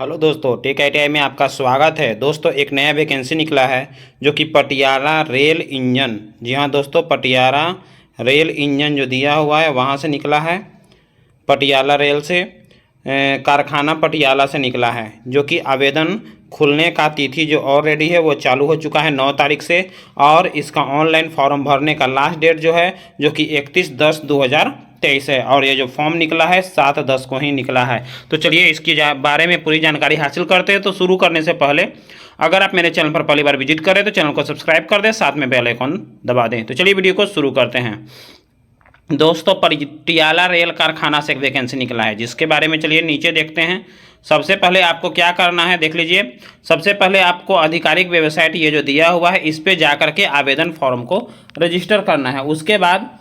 Hello दोस्तों, take ITI में आपका स्वागत है। दोस्तों, एक नया वैकेंसी निकला है जो कि पटियाला रेल इंजन। जी हाँ दोस्तों, पटियाला रेल इंजन जो दिया हुआ है वहाँ से निकला है। पटियाला रेल से कारखाना पटियाला से निकला है, जो कि आवेदन खुलने का तिथि जो ऑलरेडी है वो चालू हो चुका है 9 तारीख से। और इसका ऑनलाइन फॉर्म भरने का लास्ट डेट जो है जो कि 31/10/2023 है। और ये जो फॉर्म निकला है 7/10 को ही निकला है। तो चलिए इसके बारे में पूरी जानकारी हासिल करते हैं। तो शुरू करने से पहले अगर आप मेरे चैनल पर पहली बार विजिट करें तो चैनल को सब्सक्राइब कर दें, साथ में बेल आइकन दबा दें। तो चलिए वीडियो को शुरू करते हैं। दोस्तों, पटियाला रेल कारखाना से एक वैकेंसी निकला है, जिसके बारे में चलिए नीचे देखते हैं। सबसे पहले आपको क्या करना है देख लीजिए। सबसे पहले आपको आधिकारिक वेबसाइट ये जो दिया हुआ है इस पे जा करके आवेदन फॉर्म को रजिस्टर करना है। उसके बाद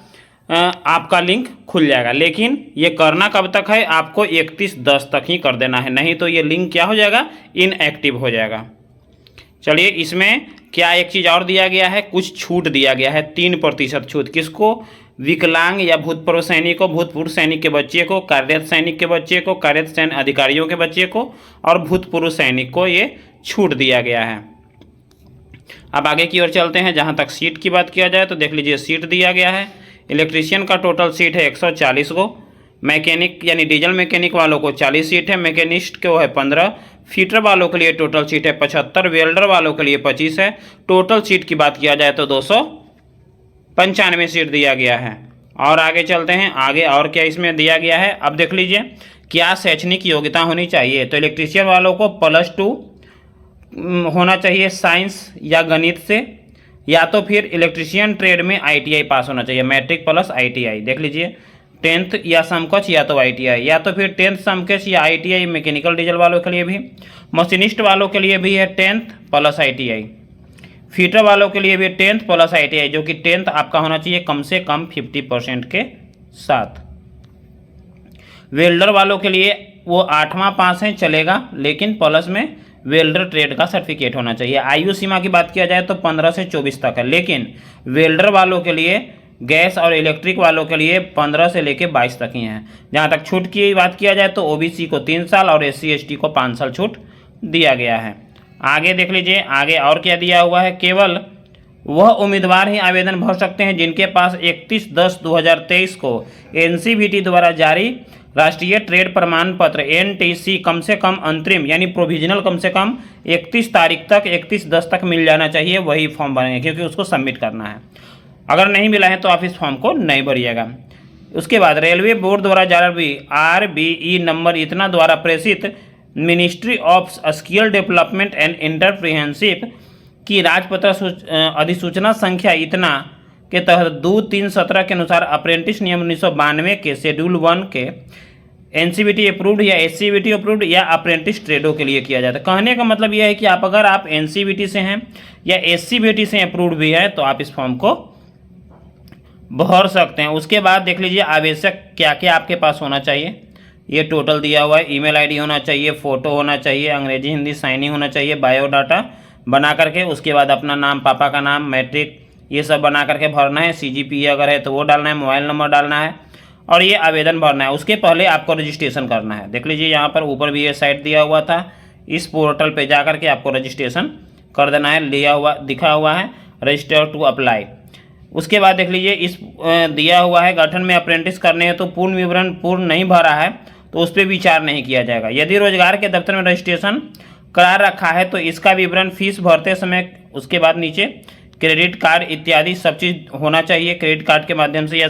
आपका लिंक खुल जाएगा। लेकिन ये करना कब तक है, आपको 31/10 तक ही कर देना है, नहीं तो ये लिंक क्या हो जाएगा, इनएक्टिव हो जाएगा। चलिए इसमें क्या एक चीज़ और दिया गया है, कुछ छूट दिया गया है। 3% छूट किसको, विकलांग या भूतपूर्व सैनिक को, भूतपूर्व सैनिक के बच्चे को, कार्यरत सैनिक के बच्चे को, कार्यरत सैन्य अधिकारियों के बच्चे को और भूतपूर्व सैनिक को ये छूट दिया गया है। अब आगे की ओर चलते हैं। जहाँ तक सीट की बात किया जाए तो देख लीजिए सीट दिया गया है। इलेक्ट्रीशियन का टोटल सीट है 140 को, मैकेनिक यानी डीजल मैकेनिक वालों को 40 सीट है, मैकेनिस्ट को है 15, फीटर वालों के लिए टोटल सीट है 75, वेल्डर वालों के लिए 25 है। टोटल सीट की बात किया जाए तो 295 सीट दिया गया है। और आगे चलते हैं, आगे और क्या इसमें दिया गया है अब देख लीजिए। क्या शैक्षणिक योग्यता होनी चाहिए, तो इलेक्ट्रीशियन वालों को +2 होना चाहिए साइंस या गणित से, या तो फिर इलेक्ट्रीशियन ट्रेड में ITI पास होना चाहिए, मैट्रिक प्लस ITI। देख लीजिए 10th या समकक्ष या तो ITI, या तो फिर 10th समकक्ष या ITI। मैकेनिकल डीजल वालों के लिए भी, मशीनिस्ट वालों के लिए भी है 10th प्लस ITI। फीटर वालों के लिए भी 10th प्लस ITI, जो कि 10th आपका होना चाहिए कम से कम 50% के साथ। वेल्डर वालों के लिए वो 8वां पास है चलेगा, लेकिन प्लस में वेल्डर ट्रेड का सर्टिफिकेट होना चाहिए। आयु सीमा की बात किया जाए तो 15 से 24 तक है, लेकिन वेल्डर वालों के लिए, गैस और इलेक्ट्रिक वालों के लिए 15 से लेकर 22 तक ही हैं। जहाँ तक छूट की बात किया जाए तो OBC को 3 साल और SC ST को 5 साल छूट दिया गया है। आगे देख लीजिए, आगे और क्या दिया हुआ है। केवल वह उम्मीदवार ही आवेदन भर सकते हैं जिनके पास 31/10/2023 को NCVT द्वारा जारी राष्ट्रीय ट्रेड प्रमाण पत्र NTC कम से कम अंतरिम यानी प्रोविजनल कम से कम 31 तारीख तक 31/10 तक मिल जाना चाहिए, वही फॉर्म भरेंगे, क्योंकि उसको सबमिट करना है। अगर नहीं मिला है तो आप इस फॉर्म को नहीं भरिएगा। उसके बाद रेलवे बोर्ड द्वारा जारी RBE नंबर इतना द्वारा प्रेषित ministry of skill development and entrepreneurship की राजपत्र अधिसूचना संख्या इतना के तहत 2/3/17 के अनुसार अप्रेंटिस नियम 1992 के शेड्यूल 1 के NCVT अप्रूव्ड या SCVT अप्रूव्ड या अप्रेंटिस ट्रेडों के लिए किया जाता है। कहने का मतलब यह है कि अगर आप NCVT से हैं या SCVT से अप्रूव्ड भी है तो आप इस फॉर्म को भर सकते हैं। उसके बाद देख लीजिए आवश्यक क्या क्या आपके पास होना चाहिए। ये टोटल दिया हुआ है। email ID होना चाहिए, फ़ोटो होना चाहिए, अंग्रेजी हिंदी साइनिंग होना चाहिए, बायोडाटा बना करके, उसके बाद अपना नाम, पापा का नाम, मैट्रिक, ये सब बना करके भरना है। CGPA अगर है तो वो डालना है, मोबाइल नंबर डालना है और ये आवेदन भरना है। उसके पहले आपको रजिस्ट्रेशन करना है। देख लीजिए यहाँ पर ऊपर भी ये साइट दिया हुआ था, इस पोर्टल पे जा करके आपको रजिस्ट्रेशन कर देना है। लिया हुआ दिखा हुआ है रजिस्टर टू अप्लाई। उसके बाद देख लीजिए इस दिया हुआ है गठन में अप्रेंटिस करने हैं तो पूर्ण विवरण पूर्ण नहीं भरा है तो उस पर विचार नहीं किया जाएगा। यदि रोजगार के दफ्तर में रजिस्ट्रेशन करा रखा है तो इसका विवरण फीस भरते समय, उसके बाद नीचे क्रेडिट कार्ड इत्यादि सब चीज़ होना चाहिए। क्रेडिट कार्ड के माध्यम से या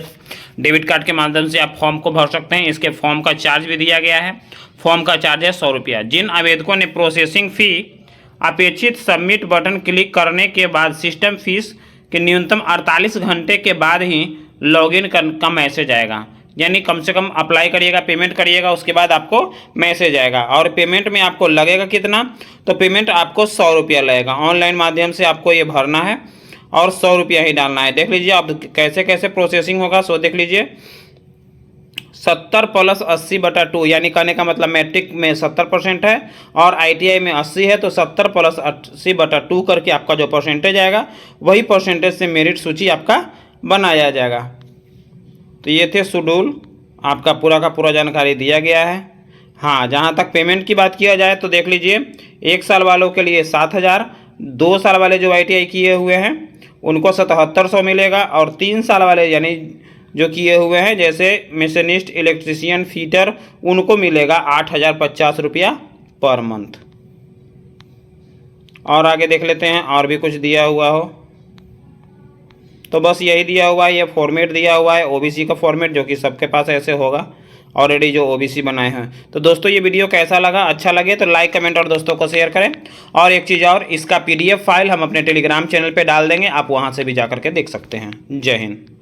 डेबिट कार्ड के माध्यम से आप फॉर्म को भर सकते हैं। इसके फॉर्म का चार्ज भी दिया गया है। फॉर्म का चार्ज है 100 रुपया। जिन आवेदकों ने प्रोसेसिंग फ़ी अपेक्षित सबमिट बटन क्लिक करने के बाद सिस्टम फीस के न्यूनतम 48 घंटे के बाद ही लॉगिन का मैसेज आएगा, यानी कम से कम अप्लाई करिएगा, पेमेंट करिएगा, उसके बाद आपको मैसेज आएगा। और पेमेंट में आपको लगेगा कितना, तो पेमेंट आपको 100 रुपया लगेगा। ऑनलाइन माध्यम से आपको ये भरना है और 100 रुपया ही डालना है। देख लीजिए अब कैसे कैसे प्रोसेसिंग होगा। सो देख लीजिए 70 + 80/2 यानी कहने का मतलब मैट्रिक में 70% है और ITI में 80 है, तो 70 + 80/2 करके आपका जो परसेंटेज आएगा वही परसेंटेज से मेरिट सूची आपका बनाया जाएगा। तो ये थे शेड्यूल, आपका पूरा का पूरा जानकारी दिया गया है। हाँ, जहाँ तक पेमेंट की बात किया जाए तो देख लीजिए, 1 साल वालों के लिए 7,000, 2 साल वाले जो ITI किए हुए हैं उनको 7,700 मिलेगा, और 3 साल वाले यानी जो किए हुए हैं जैसे मशीनिस्ट, इलेक्ट्रीशियन, फीटर, उनको मिलेगा 8,050 रुपया पर मंथ। और आगे देख लेते हैं और भी कुछ दिया हुआ हो, तो बस यही दिया हुआ है। ये फॉर्मेट दिया हुआ है OBC का फॉर्मेट, जो कि सबके पास ऐसे होगा ऑलरेडी जो OBC बनाए हैं। तो दोस्तों ये वीडियो कैसा लगा, अच्छा लगे तो लाइक, कमेंट और दोस्तों को शेयर करें। और एक चीज़ और, इसका PDF फाइल हम अपने टेलीग्राम चैनल पे डाल देंगे, आप वहाँ से भी जा करके देख सकते हैं। जय हिंद।